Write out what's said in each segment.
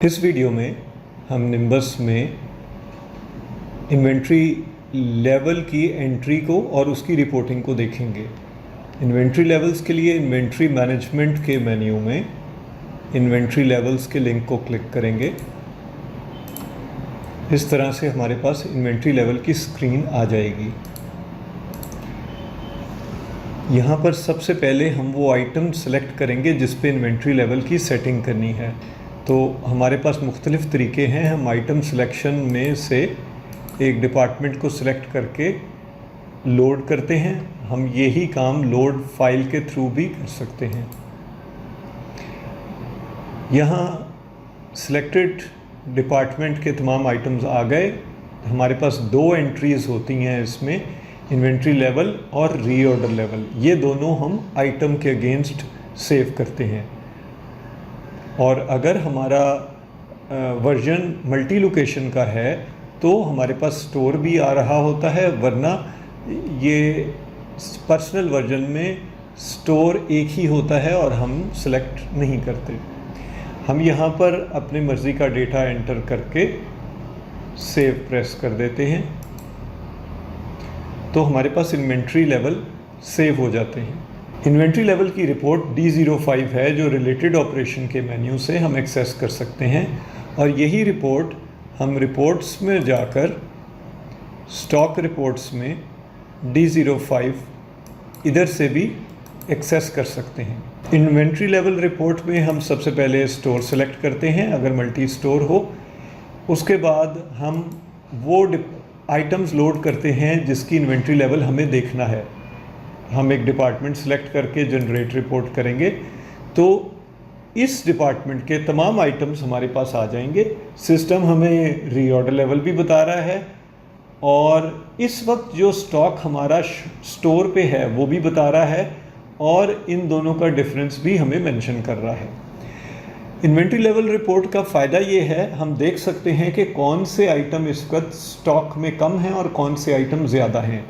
इस वीडियो में हम निम्बस में इन्वेंट्री लेवल की एंट्री को और उसकी रिपोर्टिंग को देखेंगे। इन्वेंट्री लेवल्स के लिए इन्वेंट्री मैनेजमेंट के मेन्यू में इन्वेंट्री लेवल्स के लिंक को क्लिक करेंगे। इस तरह से हमारे पास इन्वेंट्री लेवल की स्क्रीन आ जाएगी। यहाँ पर सबसे पहले हम वो आइटम सेलेक्ट करेंगे जिस पे इन्वेंट्री लेवल की सेटिंग करनी है। तो हमारे पास मुख्तलिफ़ तरीके हैं। हम आइटम सिलेक्शन में से एक डिपार्टमेंट को सिलेक्ट करके लोड करते हैं। हम यही काम लोड फाइल के थ्रू भी कर सकते हैं। यहाँ सिलेक्टेड डिपार्टमेंट के तमाम आइटम्स आ गए। हमारे पास दो एंट्रीज़ होती हैं इसमें, इन्वेंट्री लेवल और रीऑर्डर लेवल। ये दोनों हम आइटम के अगेंस्ट सेव करते हैं। और अगर हमारा वर्जन मल्टी लोकेशन का है तो हमारे पास स्टोर भी आ रहा होता है, वरना ये पर्सनल वर्जन में स्टोर एक ही होता है और हम सेलेक्ट नहीं करते। हम यहाँ पर अपनी मर्ज़ी का डेटा एंटर करके सेव प्रेस कर देते हैं तो हमारे पास इन्वेंट्री लेवल सेव हो जाते हैं। इन्वेंट्री लेवल की रिपोर्ट D05 है जो रिलेटेड ऑपरेशन के मेन्यू से हम एक्सेस कर सकते हैं, और यही रिपोर्ट हम रिपोर्ट्स में जाकर स्टॉक रिपोर्ट्स में D05 इधर से भी एक्सेस कर सकते हैं। इन्वेंट्री लेवल रिपोर्ट में हम सबसे पहले स्टोर सेलेक्ट करते हैं अगर मल्टी स्टोर हो। उसके बाद हम वो आइटम्स लोड करते हैं जिसकी इन्वेंट्री लेवल हमें देखना है। हम एक डिपार्टमेंट सेलेक्ट करके जनरेट रिपोर्ट करेंगे तो इस डिपार्टमेंट के तमाम आइटम्स हमारे पास आ जाएंगे। सिस्टम हमें रीऑर्डर लेवल भी बता रहा है और इस वक्त जो स्टॉक हमारा स्टोर पे है वो भी बता रहा है, और इन दोनों का डिफरेंस भी हमें मेंशन कर रहा है। इन्वेंट्री लेवल रिपोर्ट का फ़ायदा ये है, हम देख सकते हैं कि कौन से आइटम इस वक्त स्टॉक में कम हैं और कौन से आइटम ज़्यादा हैं।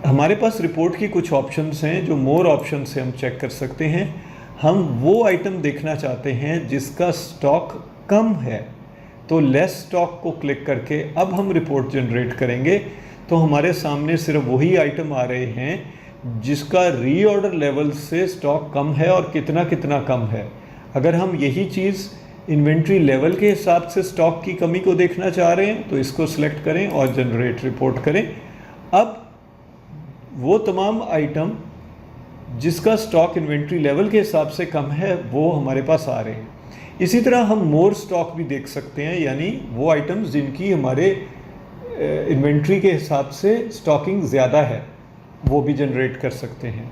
हमारे पास रिपोर्ट की कुछ ऑप्शंस हैं जो मोर ऑप्शन से हम चेक कर सकते हैं। हम वो आइटम देखना चाहते हैं जिसका स्टॉक कम है तो लेस स्टॉक को क्लिक करके अब हम रिपोर्ट जनरेट करेंगे तो हमारे सामने सिर्फ वही आइटम आ रहे हैं जिसका रीऑर्डर लेवल से स्टॉक कम है और कितना कितना कम है। अगर हम यही चीज़ इन्वेंट्री लेवल के हिसाब से स्टॉक की कमी को देखना चाह रहे हैं तो इसको सिलेक्ट करें और जनरेट रिपोर्ट करें। अब वो तमाम आइटम जिसका स्टॉक इन्वेंट्री लेवल के हिसाब से कम है वो हमारे पास आ रहे हैं। इसी तरह हम मोर स्टॉक भी देख सकते हैं, यानी वो आइटम्स जिनकी हमारे इन्वेंट्री के हिसाब से स्टॉकिंग ज़्यादा है वो भी जनरेट कर सकते हैं।